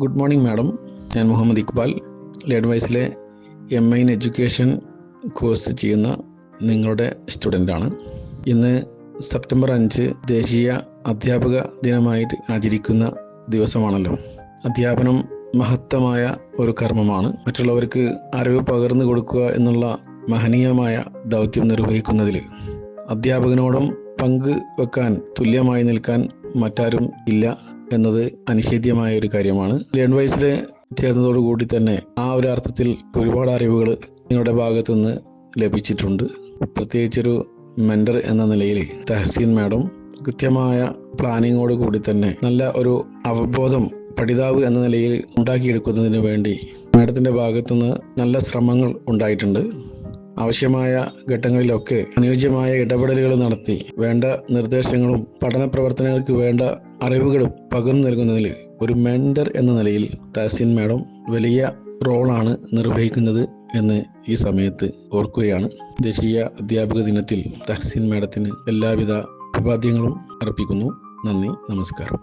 Good morning madam. ഞാൻ മുഹമ്മദ് ഇക്ബാൽ, ലേഡ്വൈസിലെ MA in education course ചെയ്യുന്ന നിങ്ങളുടെ സ്റ്റുഡൻ്റാണ്. ഇന്ന് സെപ്റ്റംബർ 5 ദേശീയ അധ്യാപക ദിനമായിട്ട് ആചരിക്കുന്ന ദിവസമാണല്ലോ. അധ്യാപനം മഹത്തമായ ഒരു കർമ്മമാണ്. മറ്റുള്ളവർക്ക് അറിവ് പകർന്നു കൊടുക്കുക എന്നുള്ള മഹനീയമായ ദൗത്യം നിർവഹിക്കുന്നതിൽ അധ്യാപകനോടും പങ്ക് വെക്കാൻ, തുല്യമായി നിൽക്കാൻ മറ്റാരും ഇല്ല എന്നത് അനിഷേധ്യമായ ഒരു കാര്യമാണ്. ലേൺവൈസിൽ ചേർന്നതോടുകൂടി തന്നെ ആ ഒരു അർത്ഥത്തിൽ ഒരുപാട് അറിവുകൾ നിങ്ങളുടെ ഭാഗത്തുനിന്ന് ലഭിച്ചിട്ടുണ്ട്. പ്രത്യേകിച്ചൊരു മെന്റർ എന്ന നിലയിൽ തഹസീൻ മാഡം കൃത്യമായ പ്ലാനിങ്ങോട് കൂടി തന്നെ നല്ല ഒരു അവബോധം പഠിതാവ് എന്ന നിലയിൽ ഉണ്ടാക്കിയെടുക്കുന്നതിന് വേണ്ടി മാഡത്തിൻ്റെ ഭാഗത്തുനിന്ന് നല്ല ശ്രമങ്ങൾ ഉണ്ടായിട്ടുണ്ട്. ആവശ്യമായ ഘട്ടങ്ങളിലൊക്കെ അനുയോജ്യമായ ഇടപെടലുകൾ നടത്തി വേണ്ട നിർദ്ദേശങ്ങളും പഠന പ്രവർത്തനങ്ങൾക്ക് വേണ്ട അറിവുകളും പകർന്നു നൽകുന്നതിൽ ഒരു മെന്റർ എന്ന നിലയിൽ തഹസീൻ മാഡം വലിയ റോളാണ് നിർവഹിക്കുന്നത് എന്ന് ഈ സമയത്ത് ഓർക്കുകയാണ്. ദേശീയ അധ്യാപക ദിനത്തിൽ തഹസീൻ മാഡത്തിന് എല്ലാവിധ അഭിവാദ്യങ്ങളും അർപ്പിക്കുന്നു. നന്ദി, നമസ്കാരം.